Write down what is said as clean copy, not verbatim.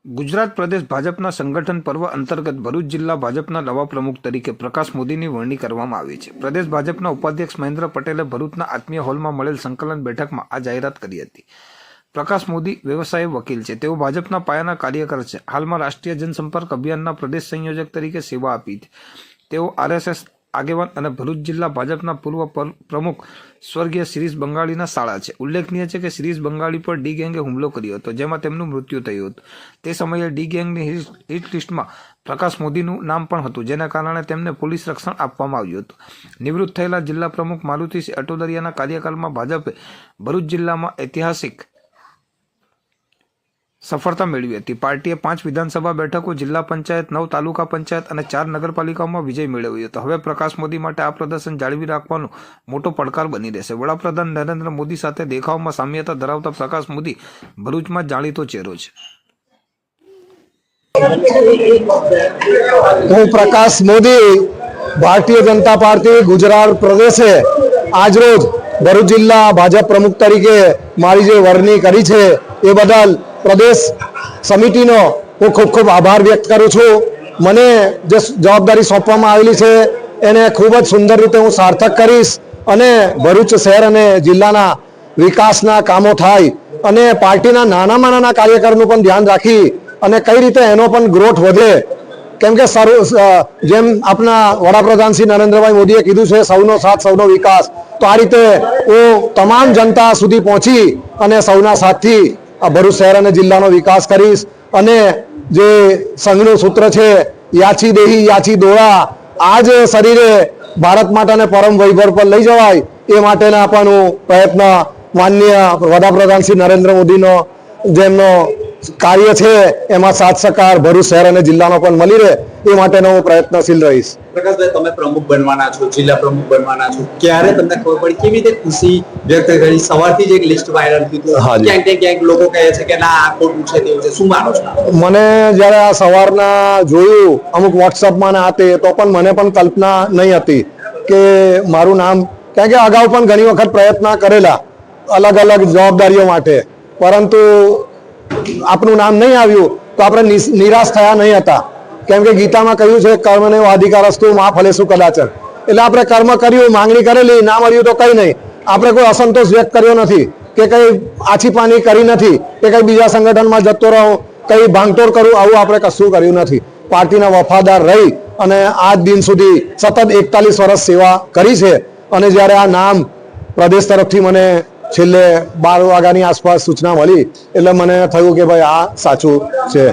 ગુજરાત પ્રદેશ ભાજપના સંગઠન પર્વ અંતર્ગત ભરૂચ જિલ્લા ભાજપના નવા પ્રમુખ તરીકે પ્રકાશ મોદીની વરણી કરવામાં આવી છે. પ્રદેશ ભાજપના ઉપાધ્યક્ષ મહેન્દ્ર પટેલે ભરૂચના આત્મીય હોલમાં મળેલ સંકલન બેઠકમાં આ જાહેરાત કરી હતી. પ્રકાશ મોદી વ્યવસાય વકીલ છે. તેઓ ભાજપના પાયાના કાર્યકર છે. હાલમાં રાષ્ટ્રીય જનસંપર્ક અભિયાનના પ્રદેશ સંયોજક તરીકે સેવા આપી છે. તેઓ RSS આગેવાન અને ભરૂચ જિલ્લા ભાજપના પૂર્વ પ્રમુખ સ્વર્ગીય શિરીષ બંગાળીના શાળા છે. ઉલ્લેખનીય છે કે શિરીષ બંગાળી પર ડી ગેંગે હુમલો કર્યો હતો, જેમાં તેમનું મૃત્યુ થયું હતું. તે સમયે ડી ગેંગની હિટ લિસ્ટમાં પ્રકાશ મોદીનું નામ પણ હતું, જેના કારણે તેમને પોલીસ રક્ષણ આપવામાં આવ્યું હતું. નિવૃત્ત થયેલા જિલ્લા પ્રમુખ મારુતિસિંહ અટોદરિયાના કાર્યકાળમાં ભાજપે ભરૂચ જિલ્લામાં ઐતિહાસિક સફળતા મેળવી હતી. પાર્ટીએ 5 વિધાનસભા બેઠકો, જિલ્લા પંચાયત, 9 તાલુકા પંચાયત અને 4 નગરપાલિકાઓમાં વિજય મેળવ્યો હતો. હવે પ્રકાશ મોદી માટે આ પ્રદર્શન જાળવી રાખવાનો મોટો પડકાર બની રહેશે. વડાપ્રધાન નરેન્દ્ર મોદી સાથે દેખાવમાં સામ્યતા ધરાવતા પ્રકાશ મોદી ભરૂચમાં જાણીતો ચહેરો છે. હું પ્રકાશ મોદી ભારતીય જનતા પાર્ટી ગુજરાત પ્રદેશે આજરોજ ભરૂચ જિલ્લા ભાજપ પ્રમુખ તરીકે મારી જે વરણી કરી છે એ બદલ પ્રદેશ સમિતિનો હું ખૂબ ખૂબ આભાર વ્યક્ત કરું છું. મને જે જવાબદારી સોંપવામાં આવેલી છે એને ખૂબ જ સુંદર રીતે હું સાર્થક કરીશ અને ભરૂચ શહેર અને જિલ્લાના વિકાસના કામો થાય અને પાર્ટીના નાનામાં નાના કાર્યકરનું પણ ધ્યાન રાખી અને કઈ રીતે એનો પણ ગ્રોથ વધે. કેમ કે જેમ આપણા વડાપ્રધાન શ્રી નરેન્દ્રભાઈ મોદીએ કીધું છે, સૌનો સાથ સૌનો વિકાસ. તો આ રીતે હું તમામ જનતા સુધી પહોંચી અને સૌના સાથથી આ ભરૂચ શહેર અને જિલ્લાનો વિકાસ કરીશ. અને જે સંઘનું સૂત્ર છે, યાચી દેહી યાચી દોડા, આ જે શરીરે ભારત માતાને પરમ વૈભવ પર લઈ જવાય એ માટેના આપણું પ્રયત્ન માનનીય વડાપ્રધાન શ્રી નરેન્દ્ર મોદીનો જેમનો કાર્ય છે એમાં સાથ સહકાર ભરૂચ શહેર અને જિલ્લાનો પણ મળી રહે એ માટેનો હું પ્રયત્નશીલ રહીશ. પ્રકાશભાઈ, તમે પ્રમુખ બનવાના છો, જિલ્લા પ્રમુખ બનવાના છો, ક્યારે તમને ખબર પડી, કેવી રીતે ખુશી વ્યક્ત કરી? સવારથી જ એક લિસ્ટ વાયરલ થયું, ક્યાંક લોકો કહે છે કે ના આ ખોટું છે, તેવું છે, શું માનો છો? મને જ્યારે આ સવારના જોયું અમુક વોટ્સઅપમાં ને આતે, તો પણ મને પણ કલ્પના નહીં હતી કે મારું નામ, કારણ કે અગાઉ પણ ઘણી વખત પ્રયત્ન કરેલા અલગ અલગ જવાબદારીઓ માટે, પરંતુ આપનું નામ નહીં આવ્યું તો આપણે નિરાશ થયા નહીં હતા. કેમ કે ગીતામાં કહ્યું છે કર્મને અધિકારસ્તુ મા ફલેષુ કદાચન. એટલે આપણે કર્મ કર્યું, માંગણી કરેલી, ના મળ્યું તો કંઈ નહીં. આપણે કોઈ અસંતોષ વ્યક્ત કર્યો નથી કે કંઈ આછી પાની કરી નથી કે કંઈ બીજા સંગઠનમાં જતો રહો, કંઈ ભાંગતોડ કરું, આવું આપણે કશું કર્યું નથી. પાર્ટીના વફાદાર રહી અને આજ દિન સુધી સતત 41 વર્ષ સેવા કરી છે. અને જ્યારે આ નામ પ્રદેશ તરફથી મને છેલ્લે 12 વાગ્યાની આસપાસ સૂચના મળી એટલે મને થયું કે ભાઈ આ સાચું છે.